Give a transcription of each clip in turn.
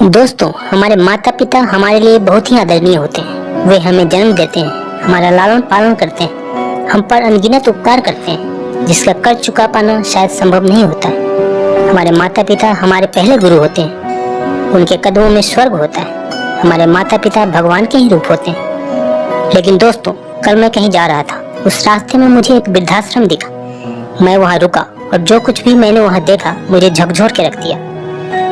दोस्तों, हमारे माता पिता हमारे लिए बहुत ही आदरणीय होते हैं। वे हमें जन्म देते हैं, हमारा लालन पालन करते हैं, हम पर अनगिनत उपकार करते हैं जिसका कर चुका पाना शायद संभव नहीं होता है। हमारे माता पिता हमारे पहले गुरु होते हैं, उनके कदमों में स्वर्ग होता है। हमारे माता पिता भगवान के ही रूप होते हैं। लेकिन दोस्तों, कल मैं कहीं जा रहा था, उस रास्ते में मुझे एक वृद्धाश्रम दिखा। मैं वहाँ रुका और जो कुछ भी मैंने वहाँ देखा मुझे झकझोर के रख दिया।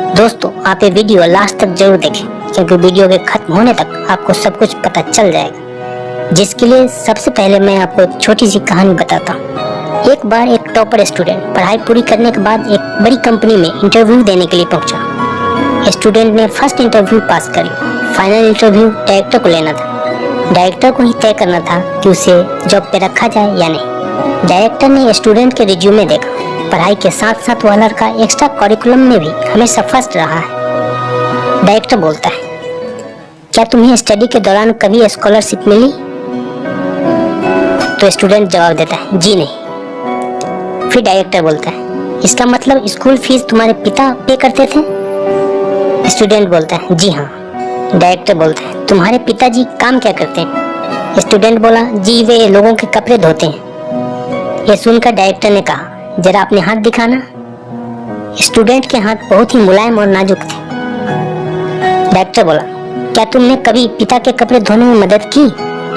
दोस्तों, आप ये वीडियो लास्ट तक जरूर देखें, क्योंकि वीडियो के खत्म होने तक आपको सब कुछ पता चल जाएगा। जिसके लिए सबसे पहले मैं आपको एक छोटी सी कहानी बताता हूँ। एक बार एक टॉपर स्टूडेंट पढ़ाई पूरी करने के बाद एक बड़ी कंपनी में इंटरव्यू देने के लिए पहुंचा। स्टूडेंट ने फर्स्ट इंटरव्यू पास कर लिया। फाइनल इंटरव्यू डायरेक्टर को लेना था। डायरेक्टर को ही तय करना था कि उसे जॉब पे रखा जाए या नहीं। डायरेक्टर ने स्टूडेंट के रिज्यूमे देखा। पढ़ाई के साथ साथ वह लड़का एक्स्ट्रा करिकुलम में भी हमेशा फर्स्ट रहा है। डायरेक्टर बोलता है, क्या तुम्हें स्टडी के दौरान कभी स्कॉलरशिप मिली? तो स्टूडेंट जवाब देता है, जी नहीं। फिर डायरेक्टर बोलता है, इसका मतलब स्कूल फीस तुम्हारे पिता पे करते थे? स्टूडेंट बोलता है, जी हाँ। डायरेक्टर बोलता है, तुम्हारे पिताजी काम क्या करते हैं? स्टूडेंट बोला, जी वे लोगों के कपड़े धोते हैं। यह सुनकर डायरेक्टर ने कहा, जरा अपने हाथ दिखाना। स्टूडेंट के हाथ बहुत ही मुलायम और नाजुक थे। डायरेक्टर बोला, क्या तुमने कभी पिता के कपड़े धोने में मदद की?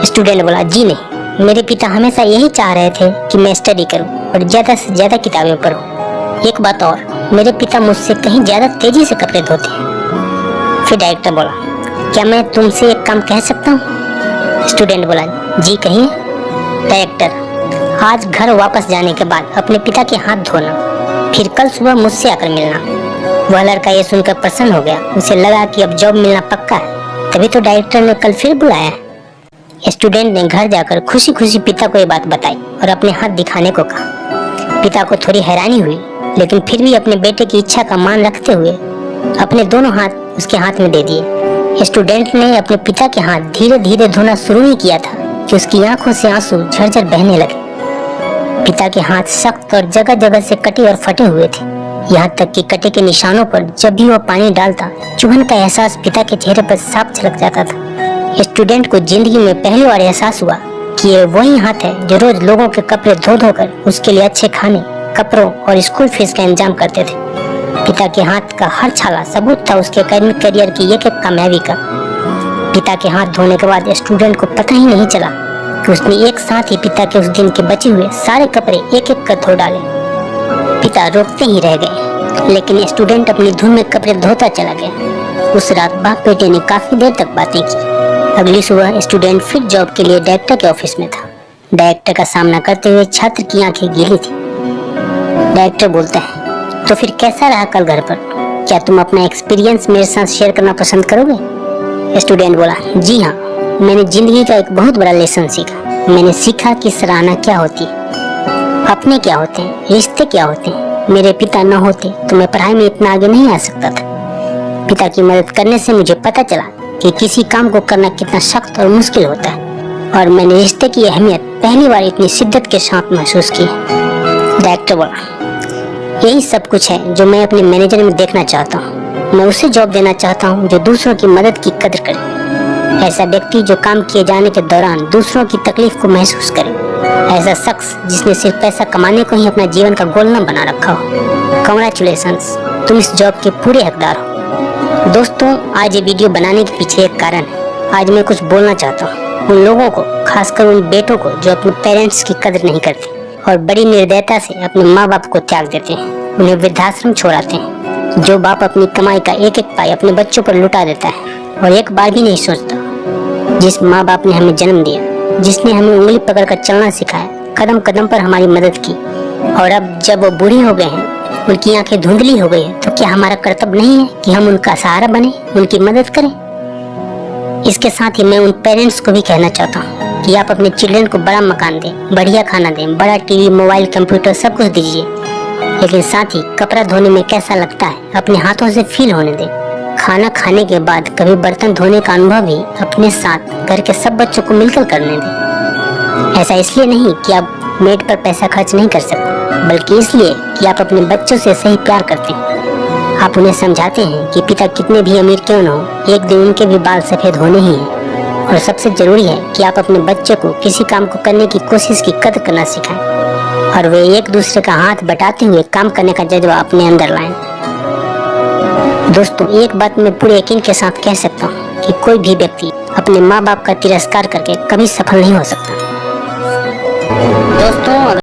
स्टूडेंट बोला, जी नहीं। मेरे पिता हमेशा यही चाह रहे थे कि मैं स्टडी करूं और ज्यादा से ज्यादा किताबें पढूं। एक बात और, मेरे पिता मुझसे कहीं ज्यादा तेजी से कपड़े धोते हैं। फिर डायरेक्टर बोला, क्या मैं तुमसे एक काम कह सकता हूँ? स्टूडेंट बोला, जी कहिए। डायरेक्टर, आज घर वापस जाने के बाद अपने पिता के हाथ धोना, फिर कल सुबह मुझसे आकर मिलना। वह लड़का ये सुनकर प्रसन्न हो गया। उसे लगा कि अब जॉब मिलना पक्का है। तभी तो डायरेक्टर ने कल फिर बुलाया। स्टूडेंट ने घर जाकर खुशी खुशी पिता को ये बात बताई और अपने हाथ दिखाने को कहा। पिता को थोड़ी हैरानी हुई, लेकिन फिर भी अपने बेटे की इच्छा का मान रखते हुए अपने दोनों हाथ उसके हाथ में दे दिए। स्टूडेंट ने अपने पिता के हाथ धीरे धीरे धोना शुरू ही किया था कि उसकी आंखों से आंसू झरझर बहने लगे। पिता के हाथ सख्त और जगह जगह से कटे और फटे हुए थे। यहाँ तक कि कटे के निशानों पर जब भी वह पानी डालता, चुभन का एहसास पिता के चेहरे पर साफ झलक जाता था। स्टूडेंट को जिंदगी में पहली बार एहसास हुआ कि ये वही हाथ है जो रोज लोगों के कपड़े धो धो कर उसके लिए अच्छे खाने, कपड़ों और स्कूल फीस का इंतजाम करते थे। पिता के हाथ का हर छाला सबूत था उसके एकेडमिक करियर की एक एक कामयाबी का। पिता के हाथ धोने के बाद स्टूडेंट को पता ही नहीं चला कि उसने एक साथ ही पिता के उस दिन के बचे हुए सारे कपड़े एक एक कर धो डाले। पिता रोकते ही रह गए, लेकिन स्टूडेंट अपनी धुन में कपड़े धोता चला गया। उस रात बाप बेटे ने काफी देर तक बातें की। अगली सुबह स्टूडेंट फिर जॉब के लिए डायरेक्टर के ऑफिस में था। डायरेक्टर का सामना करते हुए छात्र की आंखें गीली थी। डायरेक्टर बोलता है, तो फिर कैसा रहा कल घर पर? क्या तुम अपना एक्सपीरियंस मेरे साथ शेयर करना पसंद करोगे? स्टूडेंट बोला, जी हाँ, मैंने जिंदगी का एक बहुत बड़ा लेसन सीखा। मैंने सीखा कि सराहना क्या होती है, अपने क्या होते हैं, रिश्ते क्या होते हैं। मेरे पिता न होते तो मैं पढ़ाई में इतना आगे नहीं आ सकता था। पिता की मदद करने से मुझे पता चला कि किसी काम को करना कितना सख्त और मुश्किल होता है, और मैंने रिश्ते की अहमियत पहली बार इतनी शिद्दत के साथ महसूस की। डायरेक्टर बोला, यही सब कुछ है जो मैं अपने मैनेजर में देखना चाहता हूँ। मैं उसे जॉब देना चाहता हूँ जो दूसरों की मदद की कदर करे। ऐसा व्यक्ति जो काम किए जाने के दौरान दूसरों की तकलीफ को महसूस करे। ऐसा शख्स जिसने सिर्फ पैसा कमाने को ही अपना जीवन का गोल न बना रखा हो। कांग्रेचुलेशंस, तुम इस जॉब के पूरे हकदार हो। दोस्तों, आज ये वीडियो बनाने के पीछे एक कारण है। आज मैं कुछ बोलना चाहता हूँ उन लोगों को, खासकर उन बेटों को जो अपने पेरेंट्स की कदर नहीं करते और बड़ी निर्दयता से अपने माँ बाप को त्याग देते हैं, उन्हें वृद्धाश्रम छोड़ाते हैं। जो बाप अपनी कमाई का एक एक पाई अपने बच्चों पर लुटा देता है और एक बार भी नहीं सोचता, जिस माँ बाप ने हमें जन्म दिया, जिसने हमें उंगली पकड़कर चलना सिखाया, कदम कदम पर हमारी मदद की, और अब जब वो बूढ़े हो गए हैं, उनकी आंखें धुंधली हो गई हैं, तो क्या हमारा कर्तव्य नहीं है कि हम उनका सहारा बने, उनकी मदद करें? इसके साथ ही मैं उन पेरेंट्स को भी कहना चाहता हूँ कि आप अपने चिल्ड्रन को बड़ा मकान दें, बढ़िया खाना दें, बड़ा टीवी, मोबाइल, कंप्यूटर सब कुछ दीजिए, लेकिन साथ ही कपड़ा धोने में कैसा लगता है अपने हाथों से फील होने दें। खाना खाने के बाद कभी बर्तन धोने का अनुभव भी अपने साथ घर के सब बच्चों को मिलकर करने दें। ऐसा इसलिए नहीं कि आप मेड पर पैसा खर्च नहीं कर सकते, बल्कि इसलिए कि आप अपने बच्चों से सही प्यार करते हैं। आप उन्हें समझाते हैं कि पिता कितने भी अमीर क्यों न हो, एक दिन उनके भी बाल सफेद होने ही हैं। और सबसे जरूरी है कि आप अपने बच्चे को किसी काम को करने की कोशिश की कदर करना सिखाएं और वे एक दूसरे का हाथ बटाते हुए काम करने का जज्बा अपने अंदर लाएं। दोस्तों, एक बात मैं पूरे यकीन के साथ कह सकता हूँ कि कोई भी व्यक्ति अपने माँ बाप का तिरस्कार करके कभी सफल नहीं हो सकता। दोस्तों,